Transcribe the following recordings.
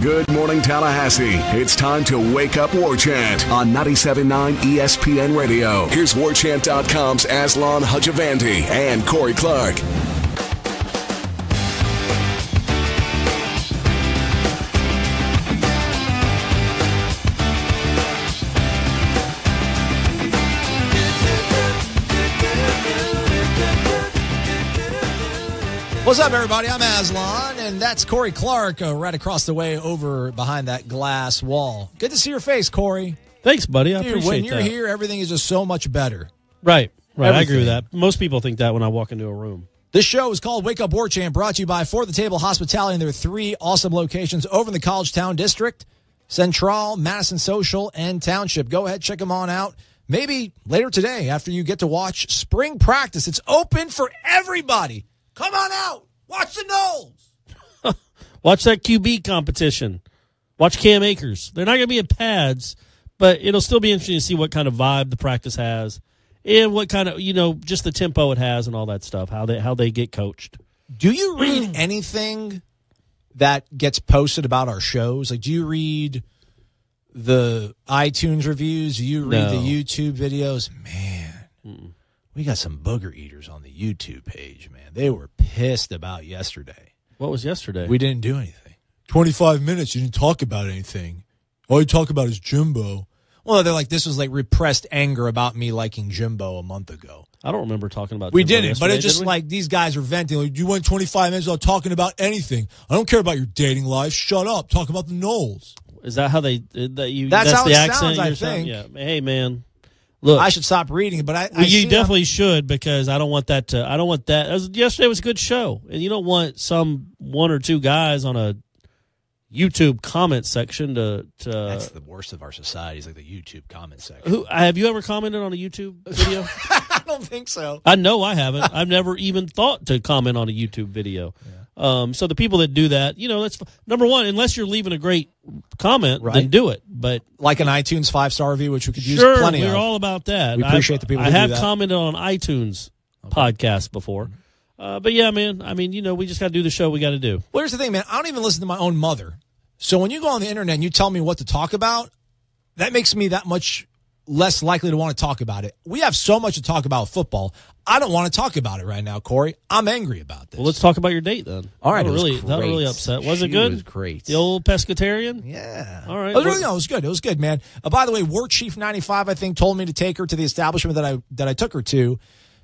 Good morning, Tallahassee. It's time to wake up War Chant on 97.9 ESPN Radio. Here's WarChant.com's Aslan Hajavandi and Corey Clark. What's up, everybody? I'm Aslan, and that's Corey Clark right across the way over behind that glass wall. Good to see your face, Corey. Thanks, buddy. I appreciate that. When you're here, everything is just so much better. Right. Everything. I agree with that. Most people think that when I walk into a room. This show is called Wake Up War Chant, brought to you by For the Table Hospitality, and there are 3 awesome locations over in the College Town District, Central, Madison Social, and Township. Go ahead, check them on out. Maybe later today after you get to watch spring practice. It's open for everybody. Come on out. Watch the Knowles. Watch that QB competition. Watch Cam Akers. They're not going to be in pads, but it'll still be interesting to see what kind of vibe the practice has and what kind of, just the tempo it has and all that stuff, how they get coached. Do you read anything that gets posted about our shows? Like, do you read the iTunes reviews? Do you read the YouTube videos? Man, we got some booger eaters on the YouTube page, man. They were pissed about yesterday. What was yesterday? We didn't do anything. 25 minutes, you didn't talk about anything. All you talk about is Jimbo. Well, they're like, this was like repressed anger about me liking Jimbo a month ago. I don't remember talking about We Jimbo didn't, but it's just like these guys are venting. Like, you went 25 minutes without talking about anything. I don't care about your dating life. Shut up. Talk about the Knowles. Is that how they That's how the it accent sounds, I you're think. saying? Yeah. Hey, man. Look, I should stop reading it, but you definitely should, because I don't want that. I don't want that. Yesterday was a good show, and you don't want some 1 or 2 guys on a YouTube comment section to. That's the worst of our society. Is like the YouTube comment section. Have you ever commented on a YouTube video? I don't think so. I know I haven't. I've never even thought to comment on a YouTube video. Yeah. So the people that do that, that's number one. Unless you're leaving a great comment, then do it. But like an iTunes 5-star review, which we could use plenty of. We're all about that. We appreciate the people. I have do that. Commented on iTunes podcast before, but yeah, man. I mean, we just got to do the show we got to do. Well, here's the thing, man. I don't even listen to my own mother. So when you go on the internet and you tell me what to talk about, that makes me that much less likely to want to talk about it. We have so much to talk about football. I don't want to talk about it right now, Corey. I'm angry about this. Well, let's talk about your date then. All right, that really upset. Was it good? It was great. The old pescatarian? Yeah. All right. It was good. It was good, man. By the way, War Chief 95, I think, told me to take her to the establishment that I took her to.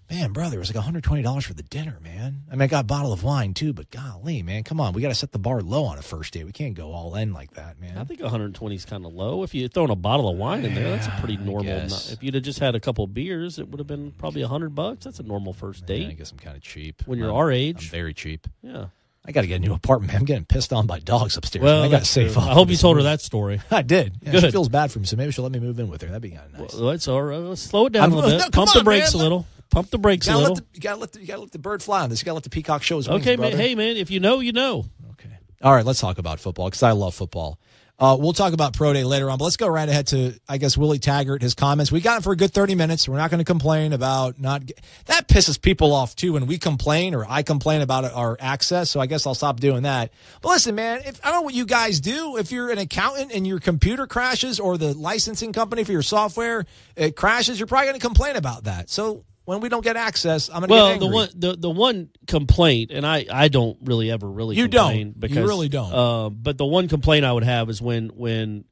Man, brother, it was like $120 for the dinner, man. I mean, I got a bottle of wine, too, but golly, man, come on. We got to set the bar low on a first date. We can't go all in like that, man. I think 120 is kind of low. If you're throwing a bottle of wine in there, that's a pretty normal. If you'd have just had a couple of beers, it would have been probably $100. That's a normal first date. I guess I'm kind of cheap. When you're our age. I'm very cheap. Yeah. I got to get a new apartment, man. I'm getting pissed on by dogs upstairs. Well, I got to save up. I hope you told her that story. I did. Yeah, Good. She feels bad for me, so maybe she'll let me move in with her. That'd be kind of nice. Well, it's all right. Let's slow it down a little bit. Pump the brakes a little. Pump the brakes a little. You gotta let the bird fly on this. You gotta let the peacock show his wings, okay, brother. man. Hey, man. If you know, you know. Okay. All right. Let's talk about football because I love football. We'll talk about Pro Day later on, but let's go right ahead to, I guess, Willie Taggart, his comments. We got him for a good 30 minutes. We're not going to complain about that pisses people off, too, when we complain or I complain about our access, so I guess I'll stop doing that. But listen, man, I don't know what you guys do. If you're an accountant and your computer crashes or the licensing company for your software, it crashes, you're probably going to complain about that. So when we don't get access, I'm going to get angry. The one complaint, and I don't really ever really complain. You really don't. But the one complaint I would have is when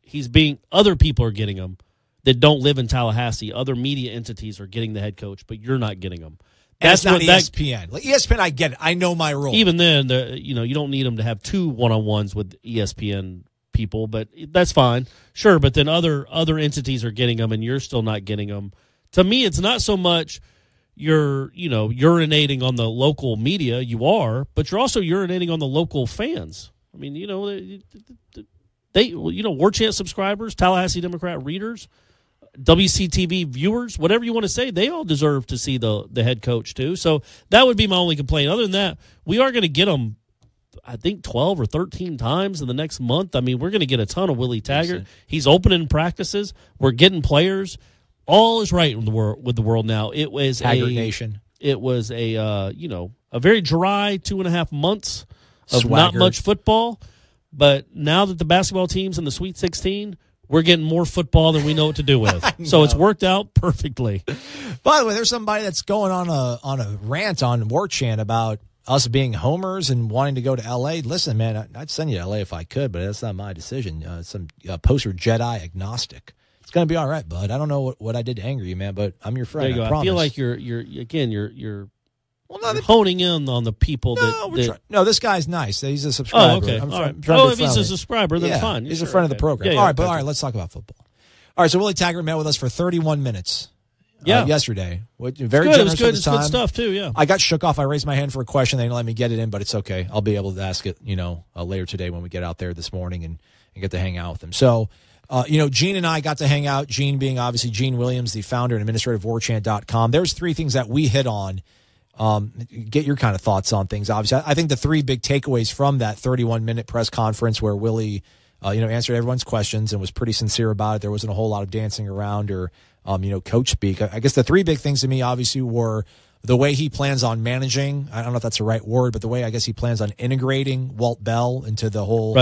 other people are getting them that don't live in Tallahassee. Other media entities are getting the head coach, but you're not getting them. That's not ESPN. Like ESPN, I get it. I know my role. Even then, you don't need them to have 2 one-on-ones with ESPN people, but that's fine. Sure, but then other entities are getting them, and you're still not getting them. To me, it's not so much you're urinating on the local media. You are, but you're also urinating on the local fans. I mean, they War Chant subscribers, Tallahassee Democrat readers, WCTV viewers, whatever you want to say, they all deserve to see the head coach too. So that would be my only complaint. Other than that, we are going to get them, I think, 12 or 13 times in the next month. I mean, we're going to get a ton of Willie Taggart. He's opening practices. We're getting players. All is right with the world now. It was Taggart Nation. It was a very dry 2.5 months of Swagger. not much football. But now that the basketball team's in the Sweet 16, we're getting more football than we know what to do with. So it's worked out perfectly. By the way, there's somebody that's going on a rant on War Chant about us being homers and wanting to go to L.A. Listen, man, I'd send you to L.A. if I could, but that's not my decision. Some poster Jedi agnostic. It's going to be all right, bud. I don't know what I did to anger you, man, but I'm your friend. There you go. I promise. I feel like you're honing in on the people No, this guy's nice. He's a subscriber. Oh, okay. If he's a subscriber, then fine. He's a friend of the program. Yeah, all right, let's talk about football. All right, so Willie Taggart met with us for 31 minutes yesterday. Very generous. It was good. It's good stuff, too, yeah. I got shook off. I raised my hand for a question. They didn't let me get it in, but it's okay. I'll be able to ask it, later today when we get out there this morning and get to hang out with him. So, Gene and I got to hang out, Gene being obviously Gene Williams, the founder and administrator of warchant.com. There's three things that we hit on. Get your kind of thoughts on things. Obviously, I think the three big takeaways from that 31-minute press conference where Willie, answered everyone's questions and was pretty sincere about it. There wasn't a whole lot of dancing around or, coach speak. I guess the three big things to me, obviously, were the way he plans on managing. I don't know if that's the right word, but the way I guess he plans on integrating Walt Bell into the whole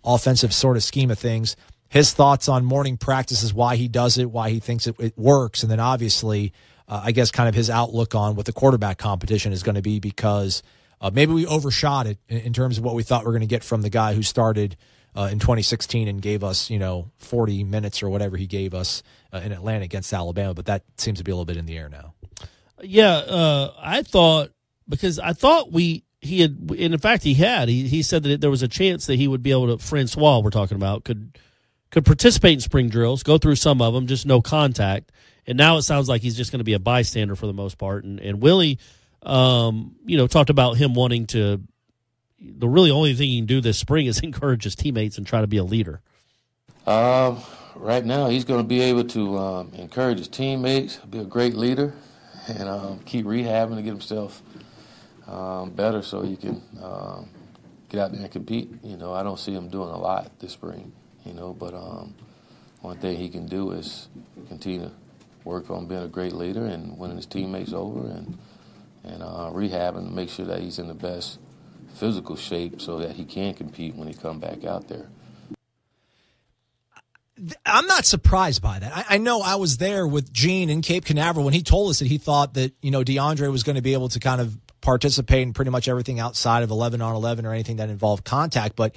offensive sort of scheme of things. His thoughts on morning practices, why he does it, why he thinks it works, and then obviously, I guess kind of his outlook on what the quarterback competition is going to be because maybe we overshot it in terms of what we thought we were going to get from the guy who started in 2016 and gave us, 40 minutes or whatever he gave us in Atlanta against Alabama, but that seems to be a little bit in the air now. Yeah, I thought he said that there was a chance that he would be able to, Francois we're talking about, could participate in spring drills, go through some of them, just no contact. And now it sounds like he's just going to be a bystander for the most part. And Willie, talked about him wanting to, the really only thing he can do this spring is encourage his teammates and try to be a leader. Right now he's going to be able to encourage his teammates, be a great leader, and keep rehabbing to get himself better so he can get out there and compete. I don't see him doing a lot this spring, but one thing he can do is continue to work on being a great leader and winning his teammates over and rehabbing to make sure that he's in the best physical shape so that he can compete when he come back out there. I'm not surprised by that. I know I was there with Gene in Cape Canaveral when he told us that he thought that, DeAndre was going to be able to kind of participate in pretty much everything outside of 11-on-11 or anything that involved contact. But,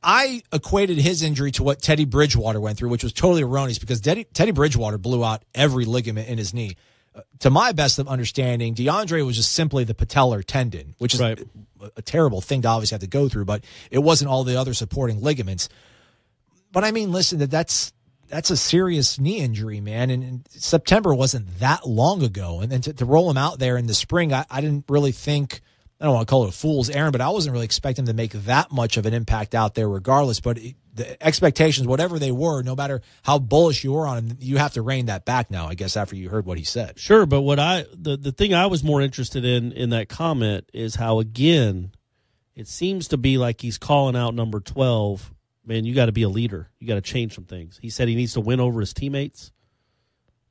I equated his injury to what Teddy Bridgewater went through, which was totally erroneous because Teddy Bridgewater blew out every ligament in his knee. To my best of understanding, DeAndre was just simply the patellar tendon, which is a terrible thing to obviously have to go through, but it wasn't all the other supporting ligaments. But I mean, listen, that's a serious knee injury, man. And September wasn't that long ago. And then to roll him out there in the spring, I didn't really think, I don't want to call it a fool's errand, but I wasn't really expecting him to make that much of an impact out there regardless. But the expectations, whatever they were, no matter how bullish you were on him, you have to rein that back now, I guess, after you heard what he said. Sure, but the thing I was more interested in that comment is how, again, it seems to be like he's calling out number 12, man, you got to be a leader. You got to change some things. He said he needs to win over his teammates.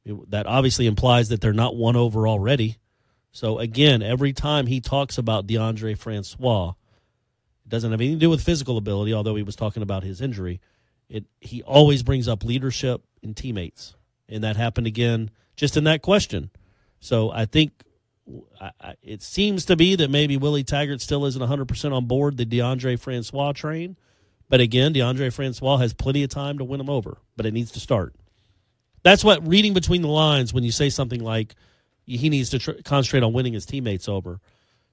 That obviously implies that they're not won over already. So, again, every time he talks about DeAndre Francois, it doesn't have anything to do with physical ability, although he was talking about his injury. He always brings up leadership and teammates, and that happened again just in that question. So I think it seems to be that maybe Willie Taggart still isn't 100% on board the DeAndre Francois train. But, again, DeAndre Francois has plenty of time to win him over, but it needs to start. That's what reading between the lines when you say something like, he needs to concentrate on winning his teammates over.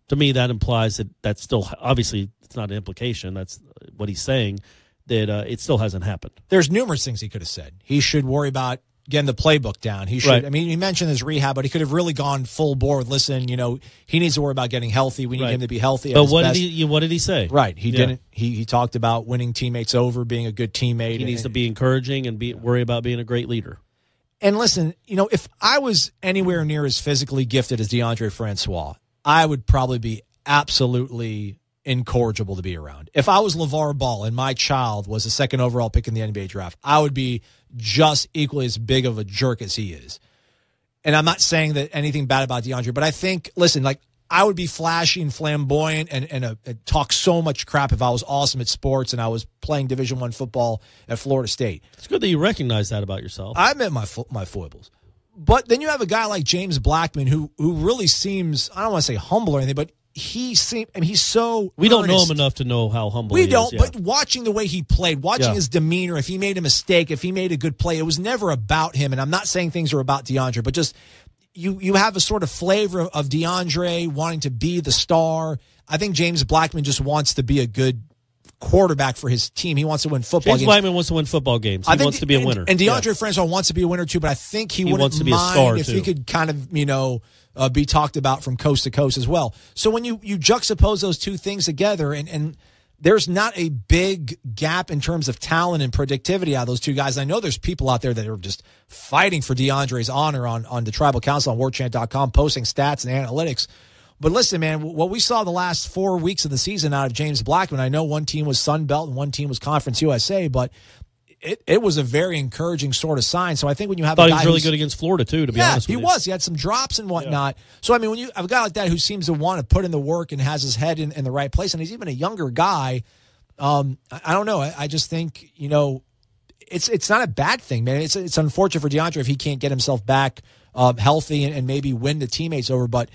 To me, that implies that that's still, obviously, it's not an implication. That's what he's saying, that it still hasn't happened. There's numerous things he could have said. He should worry about getting the playbook down. He should. Right. I mean, he mentioned his rehab, but he could have really gone full bore. Listen, he needs to worry about getting healthy. We need him to be healthy. But what did he say? Right. He didn't. He talked about winning teammates over, being a good teammate. He needs to be encouraging and worry about being a great leader. And listen, if I was anywhere near as physically gifted as DeAndre Francois, I would probably be absolutely incorrigible to be around. If I was LeVar Ball and my child was the second overall pick in the NBA draft, I would be just equally as big of a jerk as he is. And I'm not saying that anything bad about DeAndre, but I think, listen, like I would be flashy and flamboyant and talk so much crap if I was awesome at sports and I was playing Division I football at Florida State. It's good that you recognize that about yourself. I admit my foibles. But then you have a guy like James Blackman who really seems, I don't want to say humble or anything, but he's so We don't know earnest. him enough to know how humble We he don't, is. Yeah. but watching the way he played, watching his demeanor, if he made a mistake, if he made a good play, it was never about him. And I'm not saying things are about DeAndre, but just you have a sort of flavor of DeAndre wanting to be the star. I think James Blackman just wants to be a good quarterback for his team. He wants to win football games. James Blackman wants to win football games. He wants to be a winner. And DeAndre Francois wants to be a winner too, but I think he wouldn't wants to be a mind star if too. he could kind of, be talked about from coast to coast as well. So when you juxtapose those two things together and there's not a big gap in terms of talent and productivity out of those two guys. I know there's people out there that are just fighting for DeAndre's honor on the Tribal Council on WarChant.com, posting stats and analytics. But listen, man, what we saw the last 4 weeks of the season out of James Blackman, I know one team was Sun Belt and one team was Conference USA, but it was a very encouraging sort of sign. So I think when you have I thought a guy he was really who's- good against Florida, too, to be honest with you. he was. He had some drops and whatnot. So, I mean, when you have a guy like that who seems to want to put in the work and has his head in the right place, and he's even a younger guy, I don't know. I just think, it's not a bad thing, man. It's unfortunate for DeAndre if he can't get himself back healthy and maybe win the teammates over. But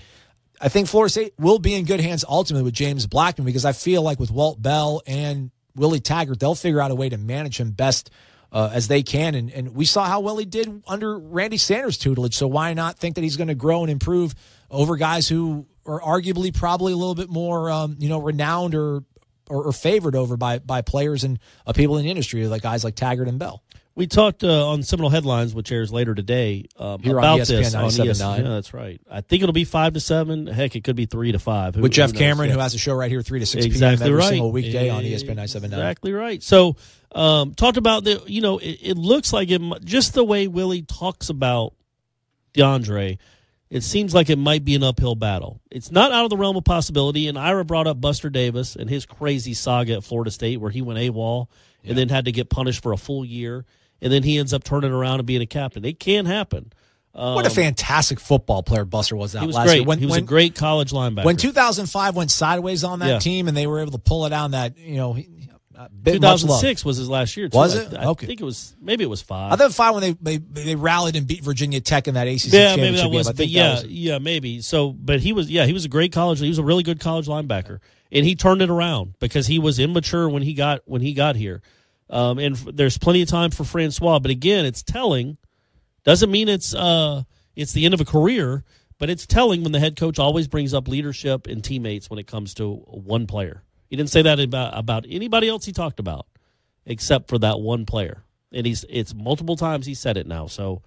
I think Florida State will be in good hands ultimately with James Blackman because I feel like with Walt Bell and Willie Taggart, they'll figure out a way to manage him best as they can. And we saw how well he did under Randy Sanders' tutelage. So why not think that he's going to grow and improve over guys who are arguably probably a little bit more, renowned or favored over by players and people in the industry, like guys like Taggart and Bell. We talked on Seminole Headlines, which airs later today, Here about on ESPN this. On 97.9. Yeah, that's right. I think it'll be 5 to 7. Heck, it could be 3 to 5. With Jeff knows? Cameron, Yeah. who has a show right here 3 to 6 Exactly p.m. every right. single weekday on ESPN 97.9. Exactly right. So, talked about it looks like just the way Willie talks about DeAndre, it seems like it might be an uphill battle. It's not out of the realm of possibility. And Ira brought up Buster Davis and his crazy saga at Florida State where he went AWOL and then had to get punished for a full year. And then he ends up turning around and being a captain. It can happen. What a fantastic football player Buster was He was last great. year. He was a great college linebacker. When 2005 went sideways on that team and they were able to pull it out, that, bit much love. 2006 was his last year, too. Was it? I Okay. think it was, maybe it was 5. I thought 5 when they rallied and beat Virginia Tech in that ACC Yeah, championship maybe that game. was, I but think yeah, maybe. So, but he was a great college. He was a really good college linebacker, and he turned it around because he was immature when he got here. And there's plenty of time for Francois, but again, it's telling. Doesn't mean it's the end of a career, but it's telling when the head coach always brings up leadership and teammates when it comes to one player. He didn't say that about anybody else he talked about, except for that one player. And it's multiple times he said it now. So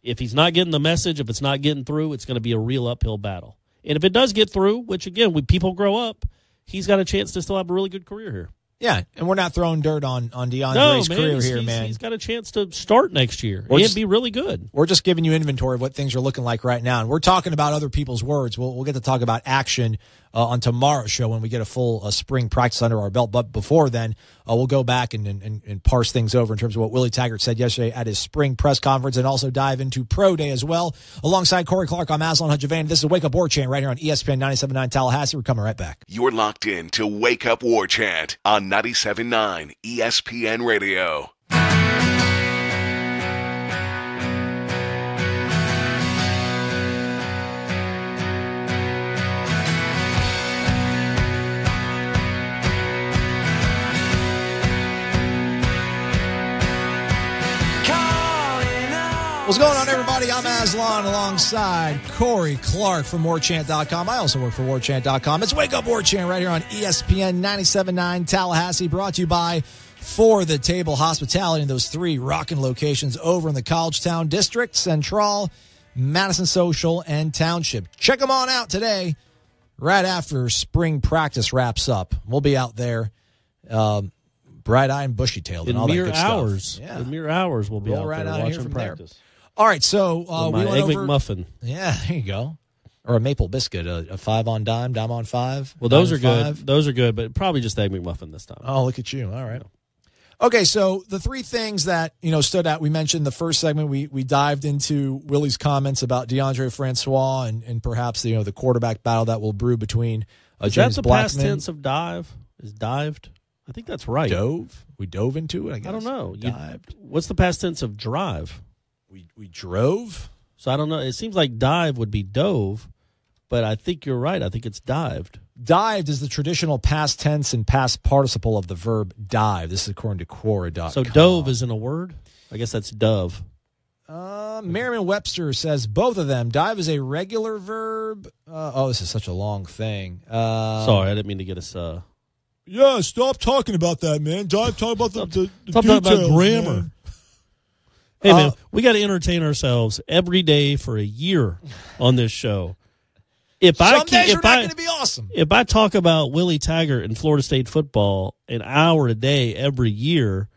if he's not getting the message, if it's not getting through, it's going to be a real uphill battle. And if it does get through, which again, when people grow up, he's got a chance to still have a really good career here. Yeah, and we're not throwing dirt on DeAndre's career here, man. He's got a chance to start next year and be really good. We're just giving you inventory of what things are looking like right now. And we're talking about other people's words. We'll get to talk about action on tomorrow's show when we get a full spring practice under our belt. But before then, we'll go back and parse things over in terms of what Willie Taggart said yesterday at his spring press conference and also dive into Pro Day as well. Alongside Corey Clark, I'm Aslan Hudjavan. This is Wake Up War Chant right here on ESPN 97.9 Tallahassee. We're coming right back. You're locked in to Wake Up War Chant on 97.9 ESPN Radio. What's going on, everybody? I'm Aslan alongside Corey Clark from WarChant.com. I also work for WarChant.com. It's Wake Up War Chant right here on ESPN 97.9 Tallahassee, brought to you by For the Table Hospitality in those 3 rockin' locations over in the College Town District, Central, Madison Social, and Township. Check them on out today, right after spring practice wraps up. We'll be out there, bright-eyed and bushy-tailed and all that good hours. stuff. Yeah. In mere hours, we'll be Roll out right there out here watching from there. practice. All right, so we my went egg over McMuffin. Yeah, there you go. Or a maple biscuit, a 5 on dime on 5. Well, those dime are good. five. Those are good, but probably just egg McMuffin this time. Oh, look at you. All right. Okay, so the three things that, stood out, we mentioned the first segment, we dived into Willie's comments about DeAndre Francois and perhaps, the quarterback battle that will brew between Is James that the Blackman. past tense of dive? Is dived? I think that's right. Dove? We dove into it, I guess. I don't know. Dived. What's the past tense of drive? We drove? So I don't know. It seems like dive would be dove, but I think you're right. I think it's dived. Dived is the traditional past tense and past participle of the verb dive. This is according to Quora.com. So dove isn't a word? I guess that's dove. Merriam-Webster says both of them. Dive is a regular verb. This is such a long thing. Sorry, I didn't mean to get us... Yeah, stop talking about that, man. Dive, talk about the Stop details, talking about grammar. man. Hey, man, we got to entertain ourselves every day for a year on this show. Some days are not going to be awesome. If I talk about Willie Taggart and Florida State football an hour a day every year,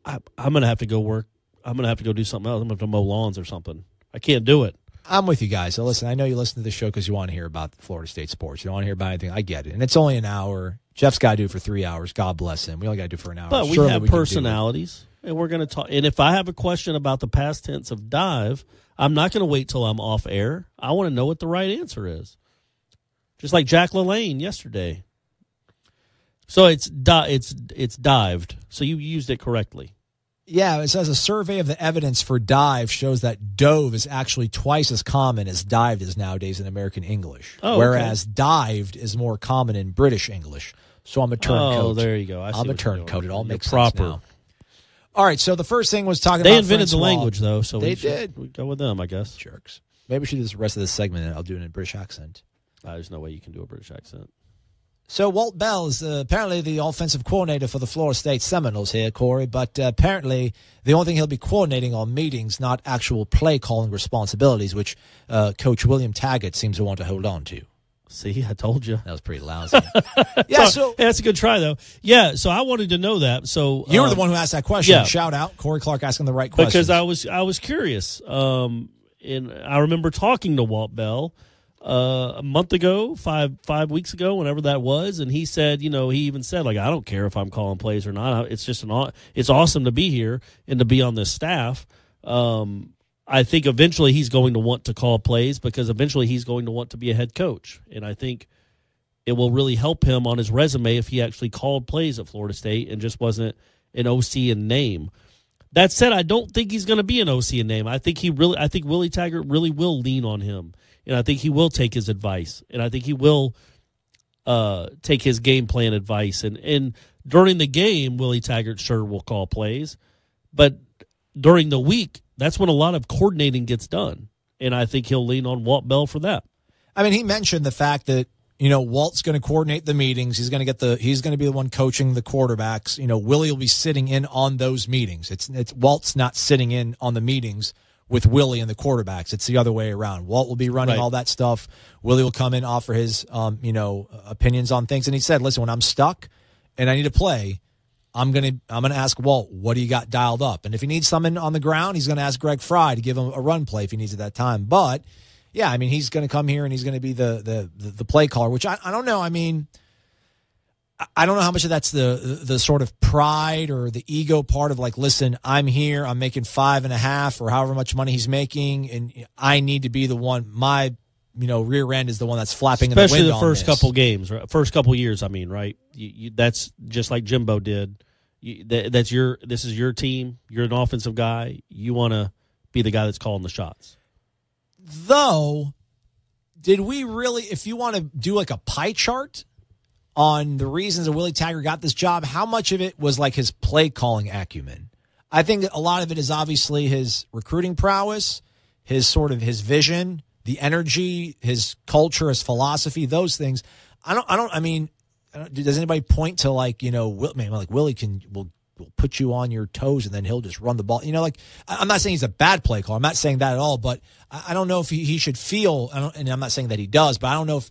I'm going to have to go work. I'm going to have to go do something else. I'm going to have to mow lawns or something. I can't do it. I'm with you guys. So listen, I know you listen to the show because you want to hear about Florida State sports. You don't want to hear about anything. I get it. And it's only an hour. Jeff's got to do it for 3 hours. God bless him. We only got to do it for an hour. But we have personalities, and we're going to talk. And if I have a question about the past tense of dive, I'm not going to wait till I'm off air. I want to know what the right answer is. Just like Jack LaLanne yesterday. So it's dived. So you used it correctly. Yeah, it says a survey of the evidence for dive shows that dove is actually twice as common as dived is nowadays in American English, whereas dived is more common in British English. So I'm a turncoat. Oh, there you go. I'm a turncoat. It all makes proper. sense now. All right, so the first thing was talking They about invented Francois. the language, though, so we go with them, I guess. Jerks. Maybe we should do the rest of this segment and I'll do it in a British accent. There's no way you can do a British accent. So Walt Bell is apparently the offensive coordinator for the Florida State Seminoles here, Corey, but apparently the only thing he'll be coordinating are meetings, not actual play-calling responsibilities, which Coach Taggart seems to want to hold on to. See, I told you. That was pretty lousy. Yeah, so that's a good try, though. Yeah, so I wanted to know that. So you were the one who asked that question. Yeah. Shout out, Corey Clark asking the right question. Because I was curious. And I remember talking to Walt Bell a month ago, five weeks ago, whenever that was, and he said, he even said, like, I don't care if I'm calling plays or not. It's just it's awesome to be here and to be on this staff. I think eventually he's going to want to call plays because eventually he's going to want to be a head coach, and I think it will really help him on his resume if he actually called plays at Florida State and just wasn't an OC in name. That said, I don't think he's going to be an OC in name. I think Willie Taggart really will lean on him. And I think he will take his advice. And I think he will take his game plan advice. And during the game, Willie Taggart sure will call plays. But during the week, that's when a lot of coordinating gets done. And I think he'll lean on Walt Bell for that. I mean, he mentioned the fact that, Walt's going to coordinate the meetings. He's going to be the one coaching the quarterbacks. Willie will be sitting in on those meetings. It's Walt's not sitting in on the meetings with Willie and the quarterbacks. It's the other way around. Walt will be running all that stuff. Willie will come in, offer his, opinions on things. And he said, listen, when I'm stuck and I need to play, I'm going to ask Walt, what do you got dialed up? And if he needs something on the ground, he's going to ask Greg Fry to give him a run play if he needs it that time. But yeah, I mean, he's going to come here and he's going to be the play caller, which I don't know. I mean, I don't know how much of that's the sort of pride or the ego part of like, listen, I'm here, I'm making 5.5 or however much money he's making, and I need to be the one. My rear end is the one that's flapping Especially in the wind. Especially the first couple games, right? First couple years. I mean, right? That's just like Jimbo did. This is your team. You're an offensive guy. You want to be the guy that's calling the shots. Though, did we really? If you want to do like a pie chart on the reasons that Willie Taggart got this job, how much of it was like his play calling acumen? I think a lot of it is obviously his recruiting prowess, his vision, the energy, his culture, his philosophy, those things. I mean, does anybody point to like, Willie will put you on your toes and then he'll just run the ball. I'm not saying he's a bad play caller. I'm not saying that at all, but I don't know if he should feel, and I'm not saying that he does, but I don't know if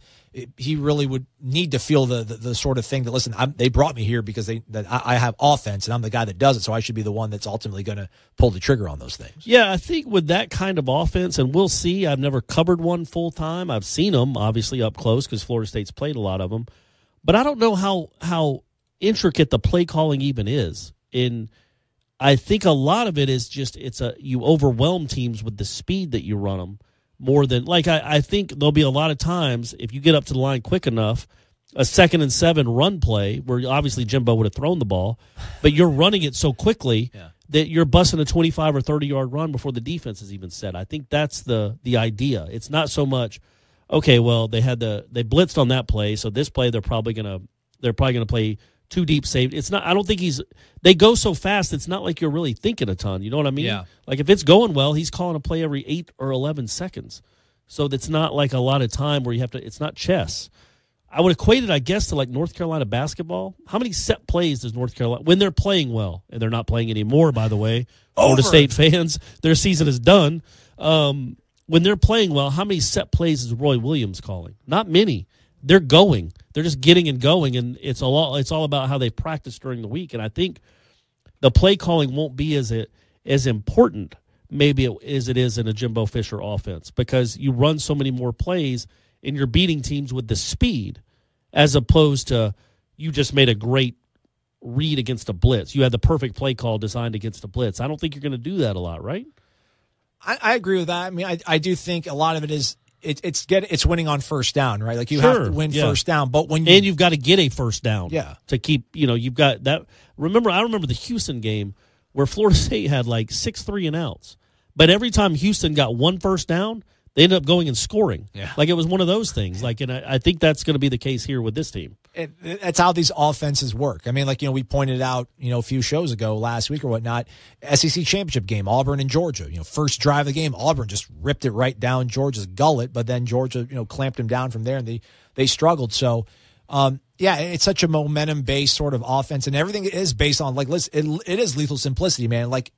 he really would need to feel the sort of thing that, listen, they brought me here because I have offense and I'm the guy that does it, so I should be the one that's ultimately going to pull the trigger on those things. Yeah, I think with that kind of offense, and we'll see, I've never covered one full time. I've seen them, obviously, up close because Florida State's played a lot of them. But I don't know how intricate the play calling even is. I think a lot of it is just you overwhelm teams with the speed that you run them more than like I think there'll be a lot of times if you get up to the line quick enough, a 2nd and 7 run play where obviously Jimbo would have thrown the ball, but you're running it so quickly that you're busting a 25 or 30-yard run before the defense is even set. I think that's the idea. It's not so much, okay, well they blitzed on that play, so this play they're probably gonna play too deep safety. It's not. I don't think they go so fast. It's not like you're really thinking a ton. You know what I mean? Yeah. Like if it's going well, he's calling a play every 8 or 11 seconds. So that's not like a lot of time where you have to. It's not chess. I would equate it, I guess, to like North Carolina basketball. How many set plays does North Carolina when they're playing well, and they're not playing anymore? By the way, Florida State fans, their season is done. When they're playing well, how many set plays is Roy Williams calling? Not many. They're going. They're just getting and going, and it's all about how they practice during the week. And I think the play calling won't be as important maybe as it is in a Jimbo Fisher offense because you run so many more plays and you're beating teams with the speed as opposed to you just made a great read against a blitz. You had the perfect play call designed against a blitz. I don't think you're going to do that a lot, right? I agree with that. I mean, I do think a lot of it is it's winning on first down, right? Like you have to win first down, but and you've got to get a first down, to keep. You've got that. I remember the Houston game where Florida State had like 6 3-and-outs, but every time Houston got one first down, they ended up going and scoring. Yeah. Like it was one of those things. Like, and I think that's going to be the case here with this team. That's how these offenses work. I mean, like, we pointed out, a few shows ago, last week or whatnot, SEC championship game, Auburn and Georgia. First drive of the game, Auburn just ripped it right down Georgia's gullet, but then Georgia, clamped them down from there, and they struggled. So, it's such a momentum-based sort of offense, and everything is based on, like, it is lethal simplicity, man. Like,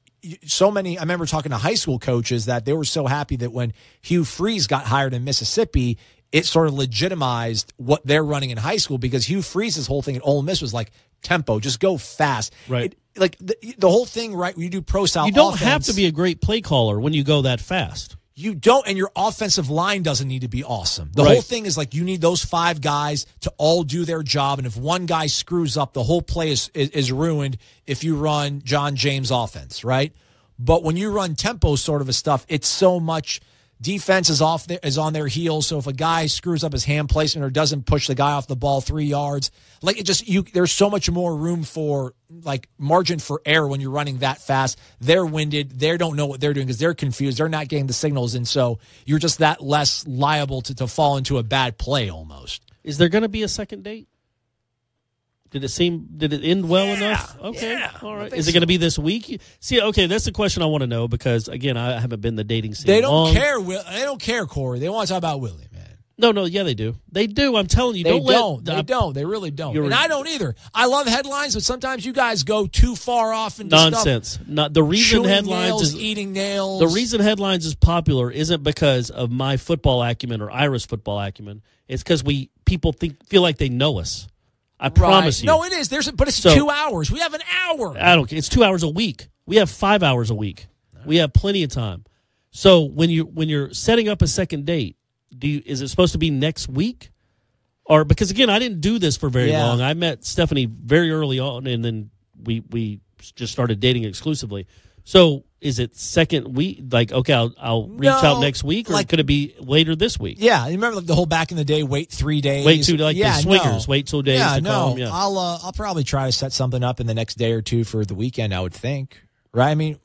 so many, I remember talking to high school coaches that they were so happy that when Hugh Freeze got hired in Mississippi, it sort of legitimized what they're running in high school because Hugh Freeze's whole thing at Ole Miss was like tempo, just go fast. Right. The whole thing, right, when you do pro-style offense. You don't offense, have to be a great play caller when you go that fast. You don't, and your offensive line doesn't need to be awesome. The whole thing is like you need those 5 guys to all do their job, and if one guy screws up, the whole play is ruined if you run John James offense, right? But when you run tempo sort of a stuff, it's so much defense is on their heels. So if a guy screws up his hand placement or doesn't push the guy off the ball 3 yards, like there's so much more room for like margin for error when you're running that fast. They're winded. They don't know what they're doing because they're confused. They're not getting the signals. And so you're just that less liable to fall into a bad play almost. Is there going to be a second date? Did it end well enough? Okay. Yeah, all right. Is it going to be this week? See, okay, that's the question I want to know because, again, I haven't been the dating scene They don't long. care. They don't care, Corey. They want to talk about Willie, man. No, yeah, they do. They do. I'm telling you. They don't. They really don't. And I don't either. I love headlines, but sometimes you guys go too far off into nonsense. Stuff. The reason Chewing headlines nails, is eating nails. The reason headlines is popular isn't because of my football acumen or Ira's football acumen. It's because people feel like they know us. I promise you. No, it is. But it's 2 hours. We have an hour. I don't care. It's 2 hours a week. We have 5 hours a week. We have plenty of time. So when you're setting up a second date, is it supposed to be next week? Or because again, I didn't do this for very long. I met Stephanie very early on, and then we just started dating exclusively. So is it second week? Like, okay, I'll reach out next week, or could it be later this week? Yeah, you remember the whole back in the day, wait 3 days. Wait till the swingers. Wait 2 days to call them. Yeah, I'll probably try to set something up in the next day or two for the weekend, I would think. Right? I mean,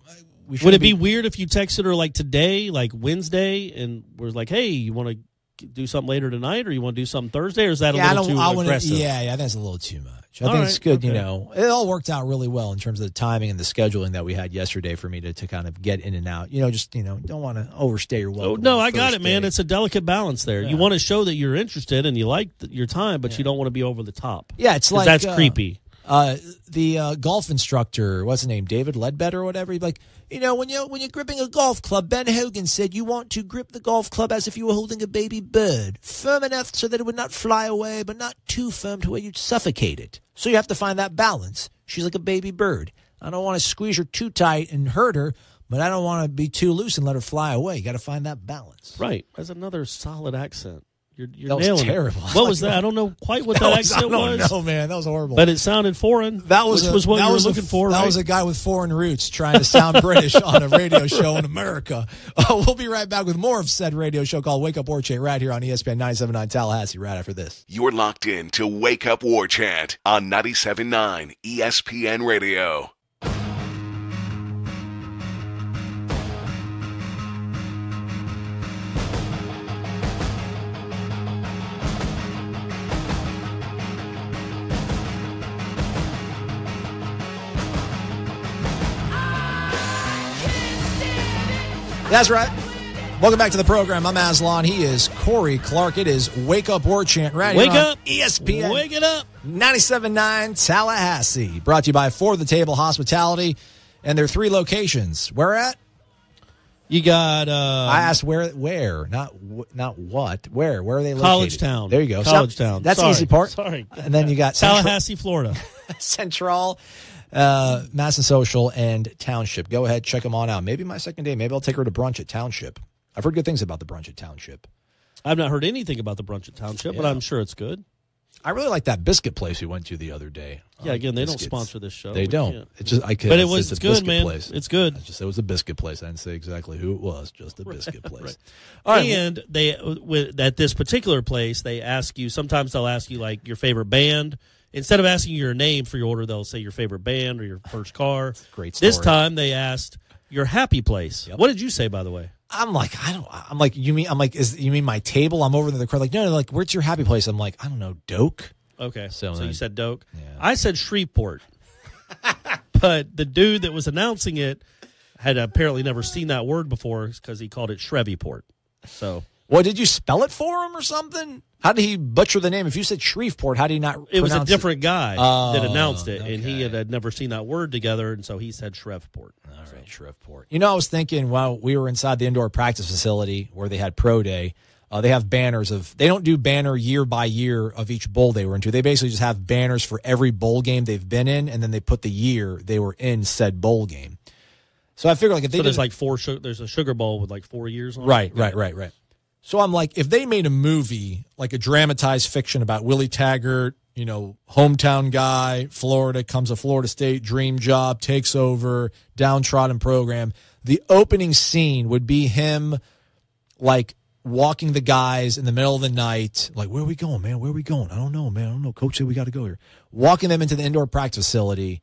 would it be weird if you texted her like today, like Wednesday, and was like, hey, you want to do something later tonight, or you want to do something Thursday, or is that a little too aggressive? Yeah, that's a little too much. I think it's good, it all worked out really well in terms of the timing and the scheduling that we had yesterday for me to kind of get in and out. Don't want to overstay your welcome. No, I got it, man. It's a delicate balance there. Yeah. You want to show that you're interested and you like your time, but you don't want to be over the top. Yeah, it's like that's creepy. The golf instructor, what's his name, David Ledbetter or whatever, he'd be like, when you're gripping a golf club, Ben Hogan said you want to grip the golf club as if you were holding a baby bird, firm enough so that it would not fly away, but not too firm to where you'd suffocate it. So you have to find that balance. She's like a baby bird. I don't want to squeeze her too tight and hurt her, but I don't want to be too loose and let her fly away. You got to find that balance. Right. That's another solid accent. You're That was nailing terrible. It. What was that? I don't know quite what that accent was. I don't know, man. That was horrible. But it sounded foreign. That was what you were looking for. That right? was a guy with foreign roots trying to sound British on a radio show in America. We'll be right back with more of said radio show called Wake Up War Chant right here on ESPN 97.9 Tallahassee right after this. You're locked in to Wake Up War Chant on 97.9 ESPN Radio. That's right. Welcome back to the program. I'm Aslan. He is Corey Clark. It is Wake Up War Chant right Wake here up. on ESPN. Wake it up. 97.9 Tallahassee. Brought to you by For the Table Hospitality and their 3 locations. Where at? You got. I asked where, not what. Where are they located? College Town. There you go. College Town. That's the easy part. Sorry. And then you got Tallahassee, Florida. Central, Mass and Social, and Township. Go ahead, check them on out. Maybe my second day. Maybe I'll take her to brunch at Township. I've heard good things about the brunch at Township. I've not heard anything about the brunch at Township, but I'm sure it's good. I really like that biscuit place we went to the other day. Yeah, again, they biscuits. don't sponsor this show. They don't. Can't. It's just But it's good, man. Place. It's good. It was a biscuit place. I didn't say exactly who it was. Just a biscuit place. Right. All right. And at this particular place, they ask you. Sometimes they'll ask you like your favorite band. Instead of asking your name for your order, they'll say your favorite band or your first car. Great story. This time they asked your happy place. Yep. What did you say, by the way? You mean my table? I'm over in the crowd. Like, no, like, where's your happy place? I'm like, I don't know, Doak. Okay, so then, you said Doak. Yeah. I said Shreveport. But the dude that was announcing it had apparently never seen that word before because he called it Shreveport. So, well, did you spell it for him or something? How did he butcher the name? If you said Shreveport, how did he not it was a pronounce different guy that announced it, okay. and he had never seen that word together, and so he said Shreveport. All right, Shreveport. You know, I was thinking while we were inside the indoor practice facility where they had pro day, they have banners they don't do banner year by year of each bowl they were into. They basically just have banners for every bowl game they've been in, and then they put the year they were in said bowl game. So I figure like if they there's like there's a Sugar Bowl with like 4 years on right, it. Right. So I'm like, if they made a movie, like a dramatized fiction about Willie Taggart, you know, hometown guy, Florida, comes to Florida State, dream job, takes over, downtrodden program, the opening scene would be him, like, walking the guys in the middle of the night, like, where are we going, man? Where are we going? I don't know, man. I don't know. Coach said we got to go here. Walking them into the indoor practice facility,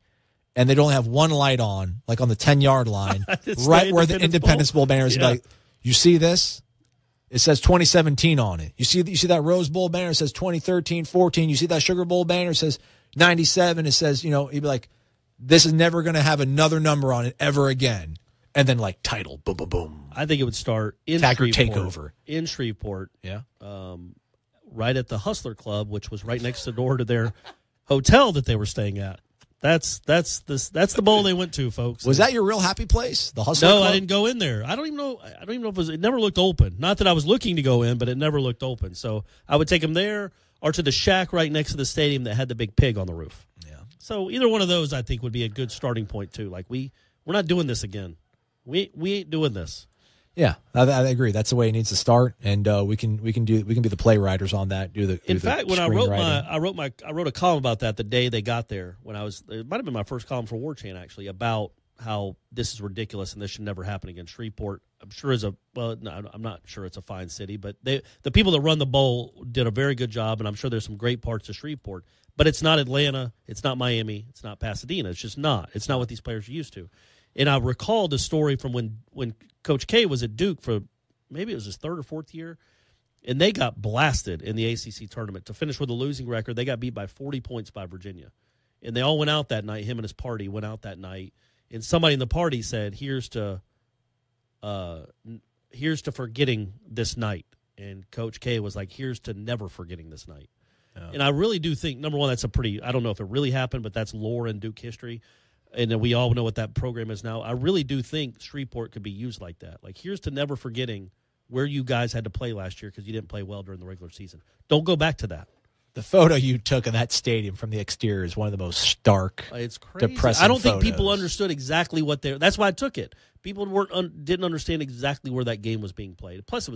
and they'd only have one light on, like on the 10-yard line, right where the Independence Bowl banner is. Yeah. Like, you see this? It says 2017 on it. You see that Rose Bowl banner? It says 2013, 14. You see that Sugar Bowl banner? It says 97. It says, you know, he'd be like, this is never going to have another number on it ever again. And then, like, title, boom, boom, boom. I think it would start in Taggart Shreveport. takeover. In Shreveport. Yeah. Right at the Hustler Club, which was right next door to their hotel that they were staying at. That's the bowl they went to, folks. Was that your real happy place, the Hustler Club? No, I didn't go in there. I don't even know if it never looked open. Not that I was looking to go in, but it never looked open. So I would take them there or to the shack right next to the stadium that had the big pig on the roof. Yeah. So either one of those, I think, would be a good starting point too. Like we're not doing this again. We ain't doing this. Yeah, I agree. That's the way it needs to start, and we can be the playwriters on that. In fact, when I wrote a column about that the day they got there. It might have been my first column for War Chant actually about how this is ridiculous and this should never happen again. Shreveport, I'm sure I'm not sure it's a fine city, but the people that run the bowl did a very good job, and I'm sure there's some great parts of Shreveport. But it's not Atlanta, it's not Miami, it's not Pasadena. It's just not. It's not what these players are used to. And I recalled a story from when Coach K was at Duke for maybe it was his third or fourth year, and they got blasted in the ACC tournament. To finish with a losing record, they got beat by 40 points by Virginia. And they all went out that night. Him and his party went out that night. And somebody in the party said, here's to forgetting this night. And Coach K was like, here's to never forgetting this night. Yeah. And I really do think, number one, I don't know if it really happened, but that's lore in Duke history. And we all know what that program is now. I really do think Shreveport could be used like that. Like, here's to never forgetting where you guys had to play last year because you didn't play well during the regular season. Don't go back to that. The photo you took of that stadium from the exterior is one of the most stark, it's crazy. Depressing I don't photos. think people understood exactly what that's why I took it. People didn't understand exactly where that game was being played. Plus, it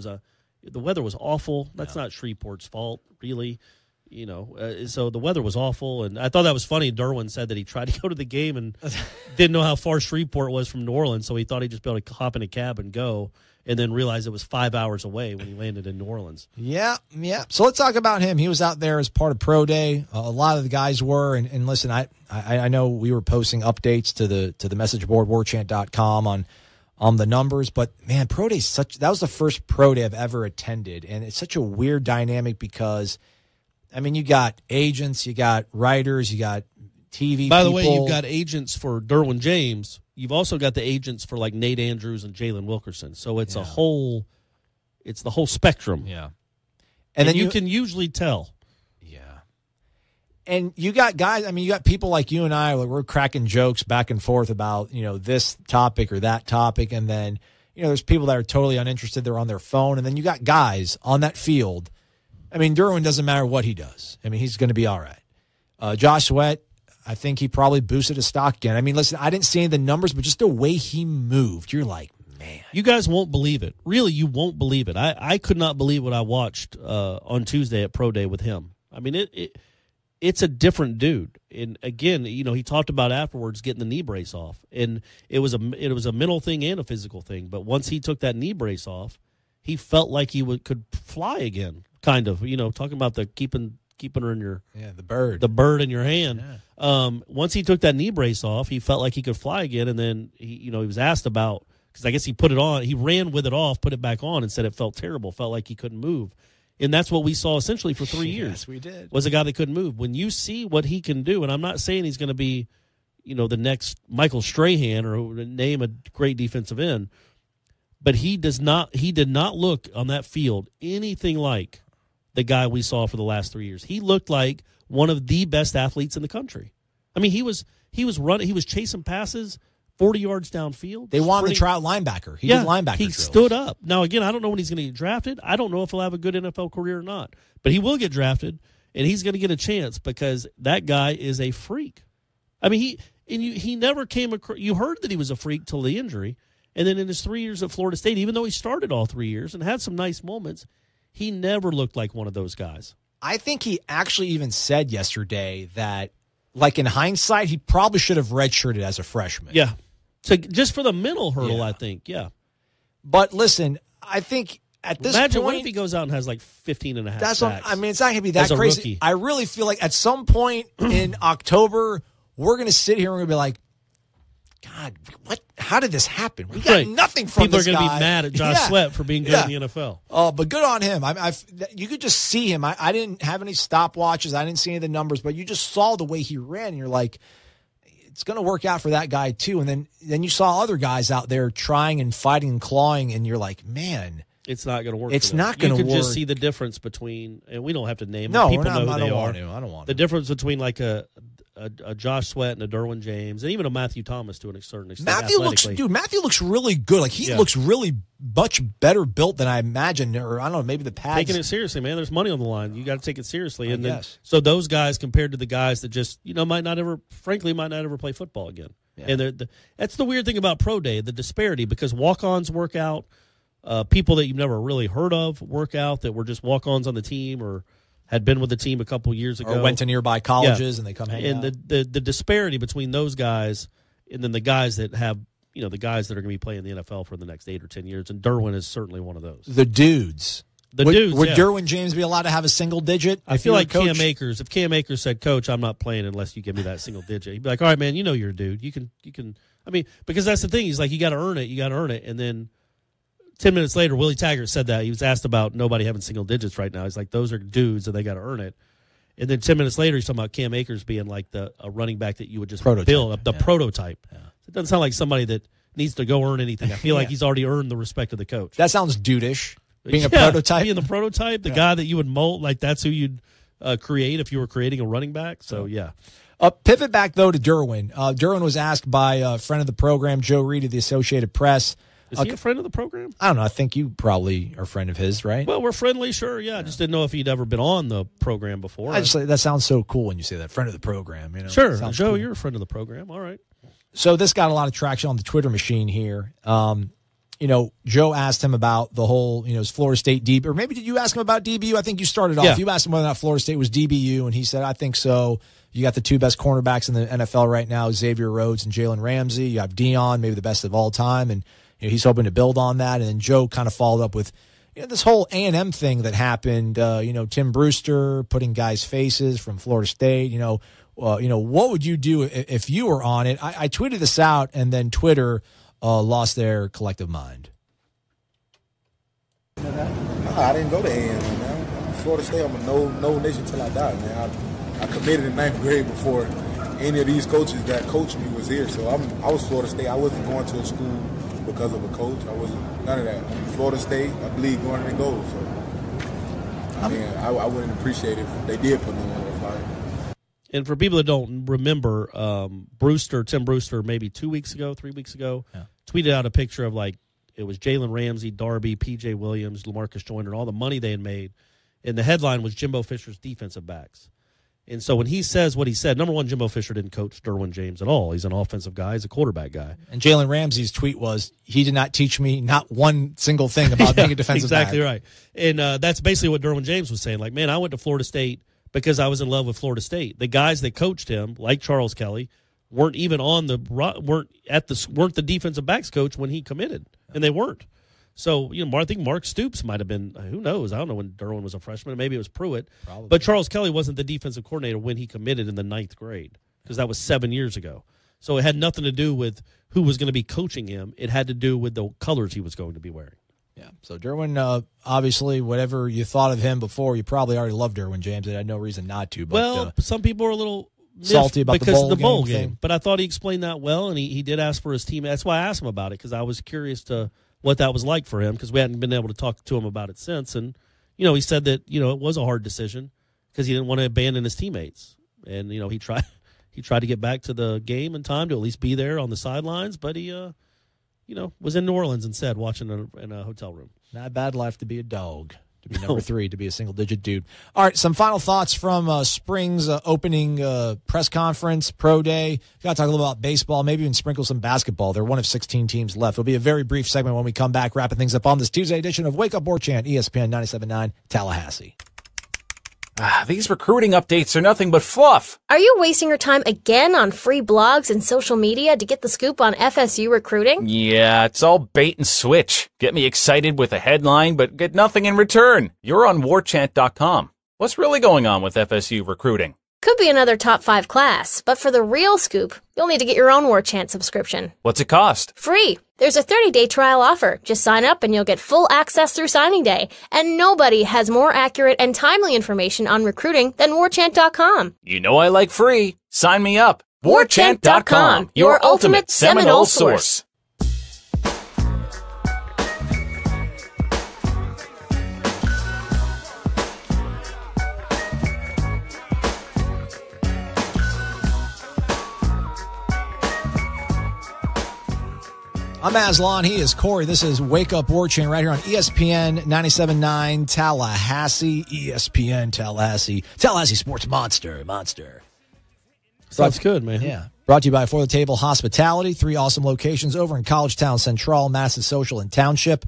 The weather was awful. That's not Shreveport's fault, really. So the weather was awful, and I thought that was funny. Derwin said that he tried to go to the game and didn't know how far Shreveport was from New Orleans, so he thought he'd just be able to hop in a cab and go, and then realized it was 5 hours away when he landed in New Orleans. Yeah. So let's talk about him. He was out there as part of Pro Day. A lot of the guys were, and listen, I know we were posting updates to the message board, warchant.com on the numbers, but man, Pro Day that was the first Pro Day I've ever attended, and it's such a weird dynamic because, I mean, you got agents, you got writers, you got TV people. By the way, you've got agents for Derwin James. You've also got the agents for like Nate Andrews and Jalen Wilkerson. So it's the whole spectrum. Yeah. And then you can usually tell. Yeah. And you got guys, I mean, you got people like you and I, like we're cracking jokes back and forth about, this topic or that topic. And then, there's people that are totally uninterested. They're on their phone. And then you got guys on that field. I mean, Derwin doesn't matter what he does. I mean, he's going to be all right. Josh Sweat, I think he probably boosted his stock again. I mean, listen, I didn't see any of the numbers, but just the way he moved, you're like, man. You guys won't believe it. Really, you won't believe it. I could not believe what I watched on Tuesday at Pro Day with him. I mean, it's a different dude. And again, he talked about afterwards getting the knee brace off, and it was a mental thing and a physical thing. But once he took that knee brace off, he felt like he could fly again. Kind of, talking about the keeping her in your the bird in your hand. Yeah. Once he took that knee brace off, he felt like he could fly again, and then he was asked about, because I guess he put it on, he ran with it off, put it back on, and said it felt terrible, felt like he couldn't move, and that's what we saw essentially for 3 years. Yes, we did. Was a guy that couldn't move. When you see what he can do, and I'm not saying he's going to be, the next Michael Strahan or name a great defensive end, but he did not look on that field anything like the guy we saw for the last 3 years. He looked like one of the best athletes in the country. I mean, he was running, he was chasing passes 40 yards downfield. They wanted to try out linebacker. He did linebacker he drills. Stood up. Now, again, I don't know when he's going to get drafted. I don't know if he'll have a good NFL career or not. But he will get drafted, and he's going to get a chance because that guy is a freak. I mean, he never came across – you heard that he was a freak till the injury, and then in his 3 years at Florida State, even though he started all 3 years and had some nice moments – he never looked like one of those guys. I think he actually even said yesterday that, like in hindsight, he probably should have redshirted as a freshman. Yeah. So just for the mental hurdle, I think, yeah. But listen, I think at this Imagine point... what if he goes out and has like 15 and a half sacks? I mean, it's not going to be that crazy. Rookie. I really feel like at some point in October, we're going to sit here and we're going to be like, God, what? How did this happen? We got nothing from People this guy. People are going to be mad at Josh Sweat for being good in the NFL. Oh, but good on him. You could just see him. I didn't have any stopwatches. I didn't see any of the numbers, but you just saw the way he ran. And you're like, it's going to work out for that guy too. And then you saw other guys out there trying and fighting and clawing, and you're like, man, it's not going to work. It's not going to work. You can just see the difference between, and we don't have to name them. No, people know who I they don't are. Want to. I don't want the difference between like a Josh Sweat and a Derwin James, and even a Matthew Thomas to a certain extent. Matthew looks really good. Like he looks really much better built than I imagined. Or I don't know, maybe the pads. Taking it seriously, man. There's money on the line. You got to take it seriously. And then, so those guys compared to the guys that just might not ever play football again. Yeah. And that's the weird thing about Pro Day, the disparity, because walk-ons work out, people that you've never really heard of work out that were just walk-ons on the team or had been with the team a couple years ago. Or went to nearby colleges and they come hang out. And the disparity between those guys and then the guys that have, the guys that are going to be playing the NFL for the next 8 or 10 years. And Derwin is certainly one of those. The dudes. Would Derwin James be allowed to have a single digit? I feel like Cam Akers. If Cam Akers said, "Coach, I'm not playing unless you give me that single digit," he'd be like, "All right, man, you're a dude. You can." I mean, because that's the thing. He's like, you got to earn it. And then 10 minutes later, Willie Taggart said that. He was asked about nobody having single digits right now. He's like, those are dudes and they got to earn it. And then 10 minutes later, he's talking about Cam Akers being like a running back that you would just build up, the prototype. Yeah. It doesn't sound like somebody that needs to go earn anything. I feel like he's already earned the respect of the coach. That sounds dude-ish. Being a prototype. Being the prototype, the guy that you would mold, like that's who you'd create if you were creating a running back. So, yeah. Pivot back, though, to Derwin. Derwin was asked by a friend of the program, Joe Reed of the Associated Press. Is he a friend of the program? I don't know. I think you probably are a friend of his, right? Well, we're friendly, sure. Yeah, I just didn't know if he'd ever been on the program before. That sounds so cool when you say that, friend of the program. Sure, Joe, cool. You're a friend of the program. All right. So this got a lot of traction on the Twitter machine here. Joe asked him about the whole, his Florida State DB, or maybe did you ask him about DBU? I think you started off. Yeah. You asked him whether or not Florida State was DBU, and he said, I think so. You got the two best cornerbacks in the NFL right now, Xavier Rhodes and Jalen Ramsey. You have Dion, maybe the best of all time, and he's hoping to build on that. And then Joe kind of followed up with this whole A&M thing that happened. Tim Brewster putting guys' faces from Florida State. What would you do if you were on it? I tweeted this out, and then Twitter lost their collective mind. I didn't go to A&M, man. Florida State, I'm a no nation till I die, man. I committed in 9th grade before any of these coaches that coached me was here. So I was Florida State. I wasn't going to a school because of a coach. I wasn't none of that. Florida State, I believe going in gold. So I wouldn't appreciate it if they did put me on the flyer. And for people that don't remember, Tim Brewster, maybe 3 weeks ago, tweeted out a picture of it was Jalen Ramsey, Darby, P.J. Williams, LaMarcus Joyner, all the money they had made. And the headline was Jimbo Fisher's defensive backs. And so when he says what he said, number one, Jimbo Fisher didn't coach Derwin James at all. He's an offensive guy. He's a quarterback guy. And Jalen Ramsey's tweet was, he did not teach me not one single thing about being a defensive exactly back. Right. And that's basically what Derwin James was saying. I went to Florida State because I was in love with Florida State. The guys that coached him, like Charles Kelly, weren't even weren't the defensive backs coach when he committed, and they weren't. So, I think Mark Stoops might have been, who knows? I don't know when Derwin was a freshman. Maybe it was Pruitt. Probably. But Charles Kelly wasn't the defensive coordinator when he committed in the 9th grade because that was 7 years ago. So it had nothing to do with who was going to be coaching him. It had to do with the colors he was going to be wearing. Yeah. So Derwin, obviously, whatever you thought of him before, you probably already loved Derwin James. They had no reason not to. But, some people are a little salty about because the bowl game thing. But I thought he explained that well, and he did ask for his team. That's why I asked him about it, because I was curious to what that was like for him, because we hadn't been able to talk to him about it since. And, he said that, it was a hard decision because he didn't want to abandon his teammates. And, he tried to get back to the game in time to at least be there on the sidelines, but he, was in New Orleans instead, watching in a hotel room. Not a bad life to be a dog. To be number 3, to be a single-digit dude. All right, some final thoughts from spring's opening press conference, pro day. Got to talk a little about baseball, maybe even sprinkle some basketball. They're one of 16 teams left. It'll be a very brief segment when we come back, wrapping things up on this Tuesday edition of Wake Up War Chant, ESPN 97.9 Tallahassee. These recruiting updates are nothing but fluff. Are you wasting your time again on free blogs and social media to get the scoop on FSU recruiting? Yeah, it's all bait and switch. Get me excited with a headline, but get nothing in return. You're on warchant.com. What's really going on with FSU recruiting? Could be another top 5 class, but for the real scoop, you'll need to get your own War Chant subscription. What's it cost? Free. There's a 30-day trial offer. Just sign up and you'll get full access through signing day. And nobody has more accurate and timely information on recruiting than warchant.com. You know I like free. Sign me up. Warchant.com, your ultimate Seminole source. I'm Aslan. He is Corey. This is Wake Up War Chant right here on ESPN 97.9 Tallahassee. ESPN Tallahassee. Tallahassee Sports Monster. Sounds good, man. Yeah. Brought to you by For the Table Hospitality. 3 awesome locations over in College Town Central, Madison Social, and Township.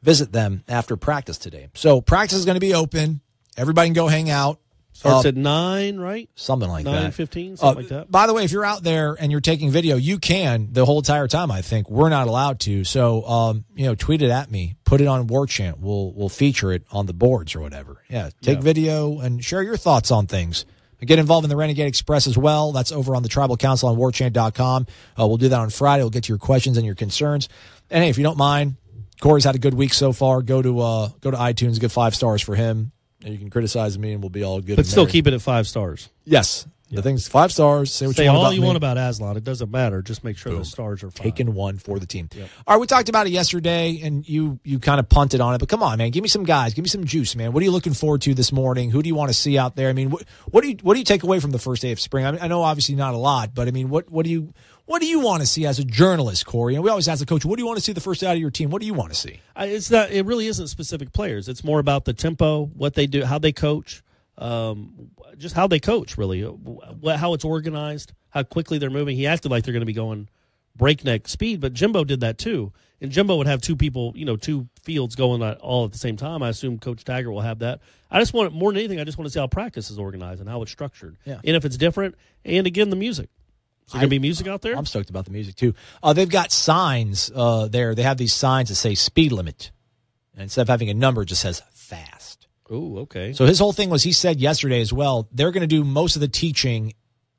Visit them after practice today. So practice is going to be open. Everybody can go hang out. Starts at 9, right? Something like 9:15, something like that. By the way, if you're out there and you're taking video, you can the whole entire time, I think. We're not allowed to. So, tweet it at me. Put it on War Chant. We'll feature it on the boards or whatever. Yeah, take video and share your thoughts on things. Get involved in the Renegade Express as well. That's over on the Tribal Council on warchant.com. We'll do that on Friday. We'll get to your questions and your concerns. And, hey, if you don't mind, Corey's had a good week so far. Go to iTunes, give 5 stars for him. And you can criticize me, and we'll be all good. But still keep it at 5 stars. Yes. The thing's 5 stars. Say all you want about Aslan. It doesn't matter. Just make sure the stars are 5. Taking 1 for the team. Yep. All right, we talked about it yesterday, and you kind of punted on it. But come on, man. Give me some guys. Give me some juice, man. What are you looking forward to this morning? Who do you want to see out there? I mean, what do you take away from the first day of spring? I mean, I know obviously not a lot, but I mean, what do you want to see as a journalist, Corey? And we always ask the coach, what do you want to see the first day out of your team? What do you want to see? It really isn't specific players. It's more about the tempo, what they do, how they coach. Just how they coach, really, how it's organized, how quickly they're moving. He acted like they're going to be going breakneck speed, but Jimbo did that too. And Jimbo would have two fields going all at the same time. I assume Coach Taggart will have that. I just want, more than anything, I just want to see how practice is organized and how it's structured. Yeah. And if it's different, and again, the music. Is there going to be music out there? I'm stoked about the music, too. They've got signs there. They have these signs that say speed limit. And instead of having a number, it just says fast. Oh, okay. So his whole thing was, he said yesterday as well, they're going to do most of the teaching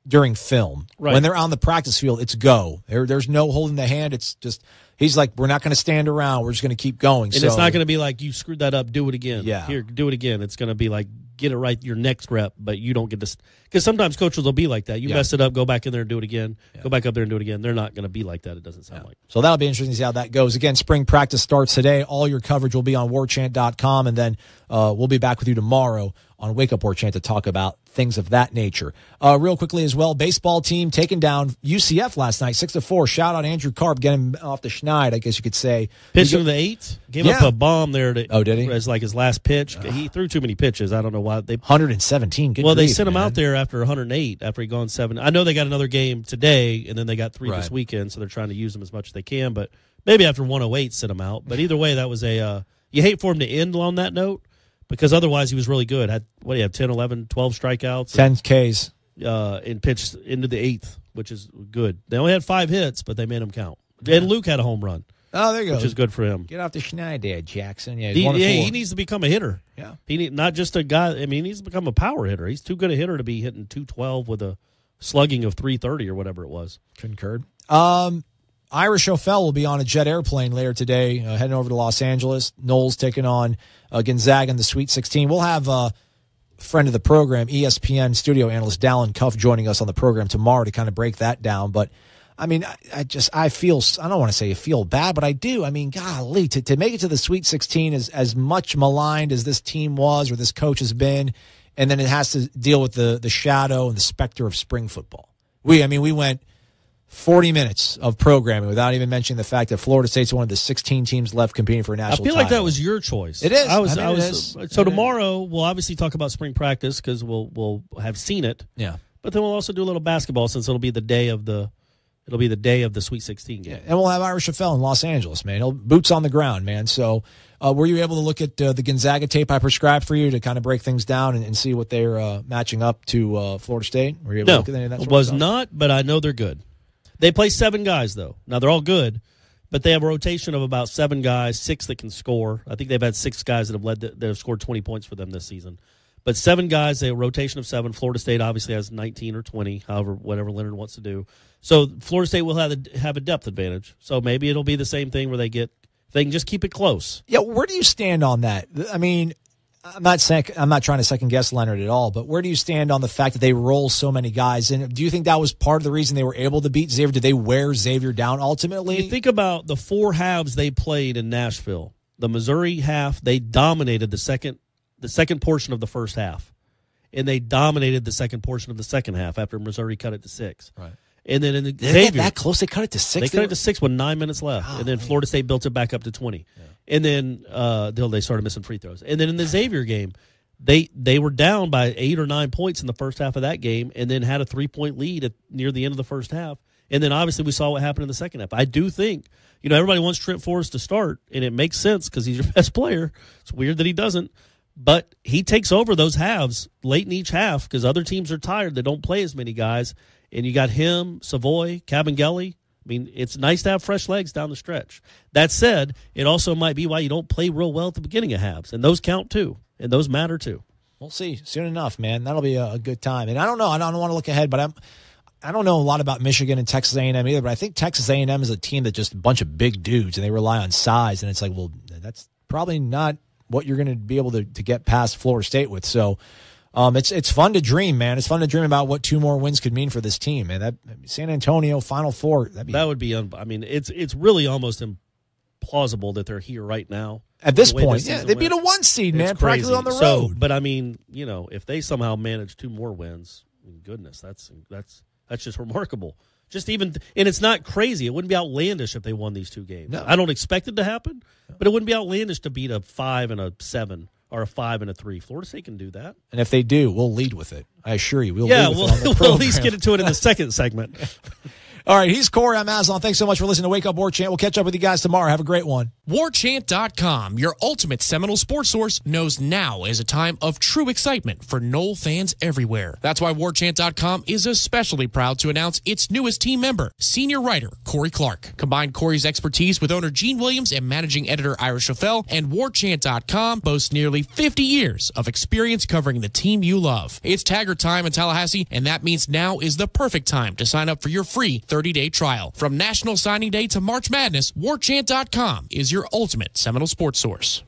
during film. Right. When they're on the practice field, it's go. There's no holding the hand. It's just, he's like, we're not going to stand around. We're just going to keep going. And it's not going to be like, you screwed that up, do it again. Yeah. Here, do it again. It's going to be like, get it right your next rep, but you don't get this. Because sometimes coaches will be like that. You mess it up, go back in there and do it again. Yeah. Go back up there and do it again. They're not going to be like that, it doesn't sound like. So that'll be interesting to see how that goes. Again, spring practice starts today. All your coverage will be on warchant.com, and then we'll be back with you tomorrow on Wake Up Warchant to talk about things of that nature. Real quickly as well, baseball team taking down UCF last night, 6-4. Shout out Andrew Karp getting off the schneid, I guess you could say. Pitched in the 8th. Gave up a bomb there. Did he? As like his last pitch. He threw too many pitches. I don't know why. 117. Good well, grief, they sent him man. out there after 108, after he'd gone 7. I know they got another game today, and then they got 3 this weekend, so they're trying to use them as much as they can. But maybe after 108, sent him out. But either way, that was a you hate for him to end on that note, because otherwise he was really good. Had 10, 11, 12 strikeouts. 10 Ks. And pitched into the 8th, which is good. They only had 5 hits, but they made them count. And Luke had a home run. Oh, there you go. Which is good for him. Get off the schneid there, Jackson. Yeah, he needs to become a hitter. Yeah. Not just a guy. I mean, he needs to become a power hitter. He's too good a hitter to be hitting 212 with a slugging of 330 or whatever it was. Concurred. Irish O'Fell will be on a jet airplane later today, heading over to Los Angeles. Knowles taking on Gonzaga in the Sweet 16. We'll have a friend of the program, ESPN studio analyst Dallin Cuff, joining us on the program tomorrow to kind of break that down. But, I mean, I feel, I don't want to say I feel bad, but I do. I mean, golly, to make it to the Sweet 16 is as much maligned as this team was or this coach has been, and then it has to deal with the shadow and the specter of spring football. We went 40 minutes of programming without even mentioning the fact that Florida State's one of the 16 teams left competing for a national title. I feel like that was your choice. It is. It is. So tomorrow we'll obviously talk about spring practice because we'll have seen it. Yeah. But then we'll also do a little basketball since it'll be the day of the Sweet 16 game. Yeah. And we'll have Irish O'Fell in Los Angeles, man. Boots on the ground, man. So were you able to look at the Gonzaga tape I prescribed for you to kind of break things down and see what they're matching up to Florida State? Were you able to look at any of that sort of stuff? Not, but I know they're good. They play 7 guys, though. Now, they're all good, but they have a rotation of about 7 guys, 6 that can score. I think they've had 6 guys that have scored 20 points for them this season. But 7 guys, a rotation of 7. Florida State obviously has 19 or 20, whatever Leonard wants to do. So Florida State will have a depth advantage. So maybe it'll be the same thing where they can just keep it close. Yeah, where do you stand on that? I mean, I'm not trying to second guess Leonard at all, but where do you stand on the fact that they roll so many guys in? Do you think that was part of the reason they were able to beat Xavier? Did they wear Xavier down ultimately? You think about the 4 halves they played in Nashville. The Missouri half, they dominated the second portion of the first half, and they dominated the second portion of the second half after Missouri cut it to 6. Right. And then in the Xavier, they get that close? They cut it to 6? They cut it to 6 with 9 minutes left. And then Florida State built it back up to 20. Yeah. And then until they started missing free throws. And then in the Xavier game, they were down by 8 or 9 points in the first half of that game and then had a 3-point lead near the end of the first half. And then obviously we saw what happened in the second half. I do think, everybody wants Trent Forrest to start, and it makes sense because he's your best player. It's weird that he doesn't. But he takes over those halves late in each half because other teams are tired. They don't play as many guys. And you got him, Savoy, Cabangeli. I mean, it's nice to have fresh legs down the stretch. That said, it also might be why you don't play real well at the beginning of halves. And those count too. And those matter too. We'll see soon enough, man. That'll be a good time. And I don't know. I don't want to look ahead, but I don't know a lot about Michigan and Texas A&M either. But I think Texas A&M is a team that's just a bunch of big dudes, and they rely on size. And it's like, well, that's probably not what you're going to be able to get past Florida State with. So it's fun to dream, man. It's fun to dream about what 2 more wins could mean for this team, man. That San Antonio Final Four. That would be. It's really almost implausible that they're here right now. At this point, they'd be the 1 seed, man, practically on the road. But if they somehow manage 2 more wins, goodness, that's just remarkable. And it's not crazy. It wouldn't be outlandish if they won these 2 games. No. I don't expect it to happen, but it wouldn't be outlandish to beat a 5 and a 7 or a 5 and a 3. Florida State can do that. And if they do, we'll lead with it. I assure you, we'll lead with it on the we'll at least get into it in the second segment. All right, he's Corey. I'm Aslan. Thanks so much for listening to Wake Up War Chant. We'll catch up with you guys tomorrow. Have a great one. WarChant.com, your ultimate Seminole sports source, knows now is a time of true excitement for Nole fans everywhere. That's why WarChant.com is especially proud to announce its newest team member, senior writer Corey Clark. Combine Corey's expertise with owner Gene Williams and managing editor Ira Schoffel, and WarChant.com boasts nearly 50 years of experience covering the team you love. It's Taggart time in Tallahassee, and that means now is the perfect time to sign up for your free 30-day trial. From National Signing Day to March Madness, WarChant.com is your ultimate Seminole sports source.